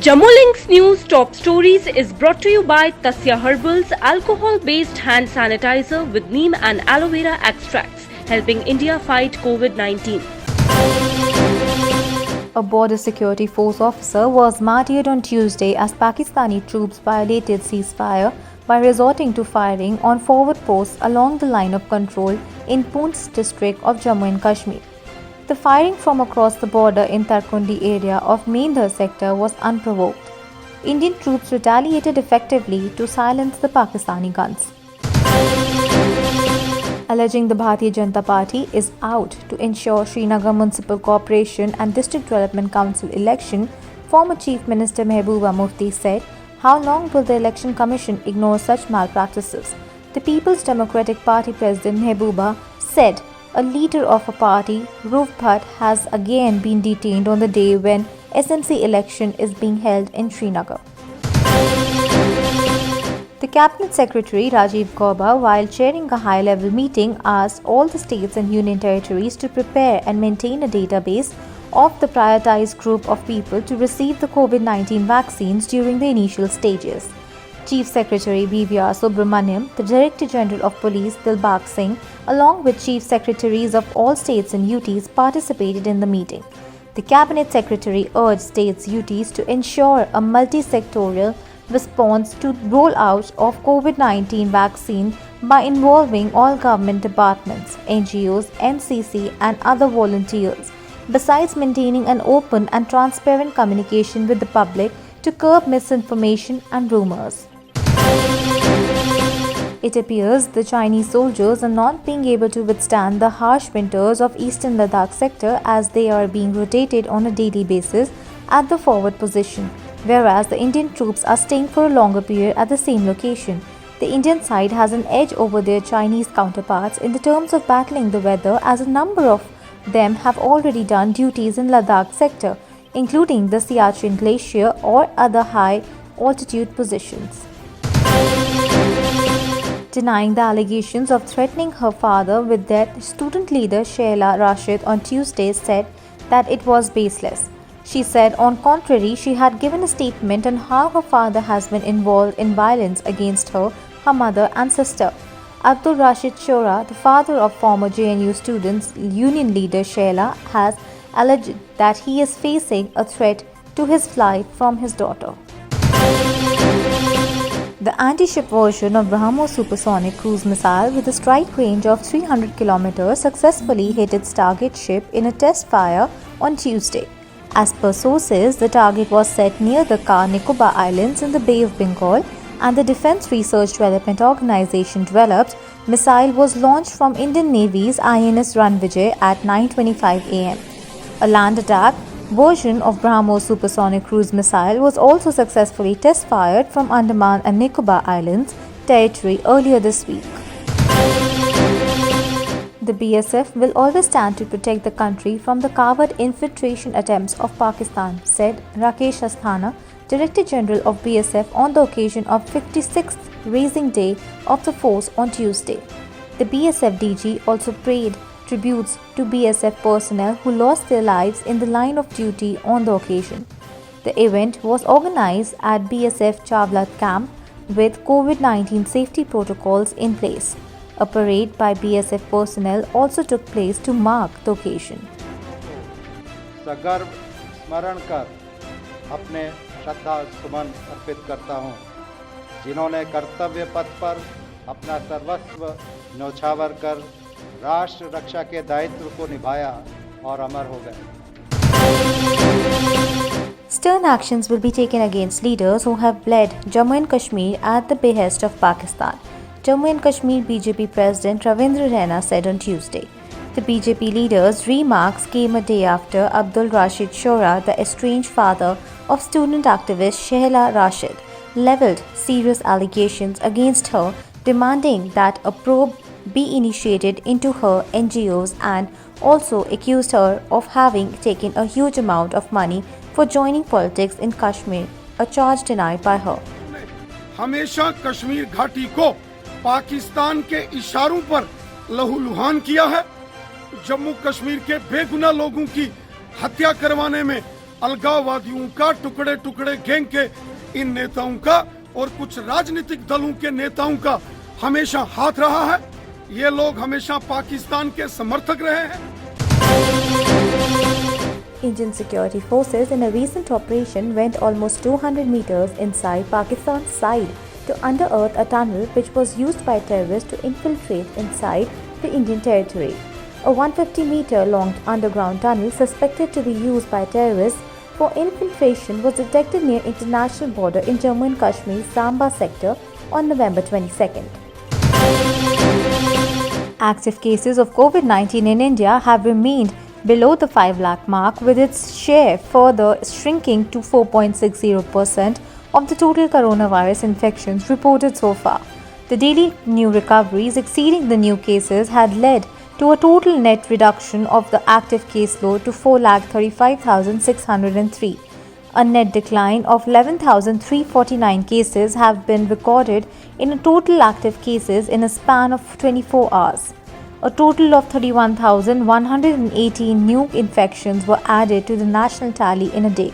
Jammu Links News Top Stories is brought to you by Tasya Herbals alcohol-based hand sanitizer with neem and aloe vera extracts, helping India fight COVID-19. A border security force officer was martyred on Tuesday as Pakistani troops violated ceasefire by resorting to firing on forward posts along the line of control in Poonch district of Jammu and Kashmir. The firing from across the border in Tarkundi area of Meandhar sector was unprovoked. Indian troops retaliated effectively to silence the Pakistani guns. Alleging the Bharatiya Janata Party is out to ensure Srinagar Municipal Corporation and District Development Council election, former Chief Minister Mehbooba Mufti said, "How long will the Election Commission ignore such malpractices?" The People's Democratic Party President Mehbooba said a leader of a party, Ruv Bhatt, has again been detained on the day when SMC election is being held in Srinagar. The Cabinet Secretary Rajiv Gauba, while chairing a high-level meeting, asked all the states and union territories to prepare and maintain a database of the prioritized group of people to receive the COVID-19 vaccines during the initial stages. Chief Secretary B.V.R. Subramaniam, the Director General of Police Dilbag Singh, along with Chief Secretaries of all states and UTs participated in the meeting. The Cabinet Secretary urged states UTs to ensure a multi-sectorial response to rollout of COVID-19 vaccine by involving all government departments, NGOs, NCC and other volunteers, besides maintaining an open and transparent communication with the public to curb misinformation and rumors. It appears the Chinese soldiers are not being able to withstand the harsh winters of eastern Ladakh sector as they are being rotated on a daily basis at the forward position, whereas the Indian troops are staying for a longer period at the same location. The Indian side has an edge over their Chinese counterparts in the terms of battling the weather, as a number of them have already done duties in Ladakh sector, including the Siachen Glacier or other high altitude positions. Denying the allegations of threatening her father with death, student leader Sheila Rashid on Tuesday said that it was baseless. She said, on contrary, she had given a statement on how her father has been involved in violence against her mother and sister. Abdul Rashid Shora, the father of former JNU Students' Union leader Sheila, has alleged that he is facing a threat to his flight from his daughter. The anti-ship version of BrahMos supersonic cruise missile with a strike range of 300 km successfully hit its target ship in a test fire on Tuesday. As per sources, the target was set near the Car Nicobar Islands in the Bay of Bengal, and the Defence Research Development Organisation developed missile was launched from Indian Navy's INS Ranvijay at 9:25 am. A land attack version of BrahMos supersonic cruise missile was also successfully test-fired from Andaman and Nicobar Islands territory earlier this week. The BSF will always stand to protect the country from the coward infiltration attempts of Pakistan, said Rakesh Asthana, Director General of BSF, on the occasion of 56th Raising Day of the force on Tuesday. The BSF DG also paid tributes to BSF personnel who lost their lives in the line of duty on the occasion. The event was organized at BSF Chawla camp with COVID-19 safety protocols in place. A parade by BSF personnel also took place to mark the occasion. सगर्व स्मरण कर अपने श्रद्धा सुमन अर्पित करता हूँ, जिन्होंने कर्तव्य पथ पर अपना सर्वस्व न्यौछावर कर राष्ट्र रक्षा के दायित्व को निभाया और अमर हो गए. Stern actions will be taken against leaders who have led Jammu and Kashmir at the behest of Pakistan, Jammu and Kashmir BJP President Ravindra Raina said on Tuesday. The BJP leader's remarks came a day after Abdul Rashid Shora, the estranged father of student activist Sheila Rashid, levelled serious allegations against her, demanding that a probe be initiated into her NGOs, and also accused her of having taken a huge amount of money for joining politics in Kashmir, a charge denied by her. हमेशा कश्मीर घाटी को पाकिस्तान के इशारों पर लहूलुहान किया है। जम्मू कश्मीर के बेगुनाह लोगों की हत्या करवाने में अलगाववादियों का, टुकड़े टुकड़े गैंग के इन नेताओं का और कुछ राजनीतिक दलों के नेताओं का हमेशा हाथ रहा है। ये लोग हमेशा पाकिस्तान के समर्थक रहे हैं। Indian security forces in a recent operation went almost 200 meters inside Pakistan's side to unearth a tunnel which was used by terrorists to infiltrate inside the Indian territory. A 150-meter long underground tunnel suspected to be used by terrorists for infiltration was detected near international border in Jammu and Kashmir's Samba sector on November 22nd. Active cases of COVID-19 in India have remained below the 5 lakh mark, with its share further shrinking to 4.60% of the total coronavirus infections reported so far. The daily new recoveries exceeding the new cases had led to a total net reduction of the active caseload to 4,35,603. A net decline of 11,349 cases have been recorded in a total active cases in a span of 24 hours. A total of 31,118 new infections were added to the national tally in a day.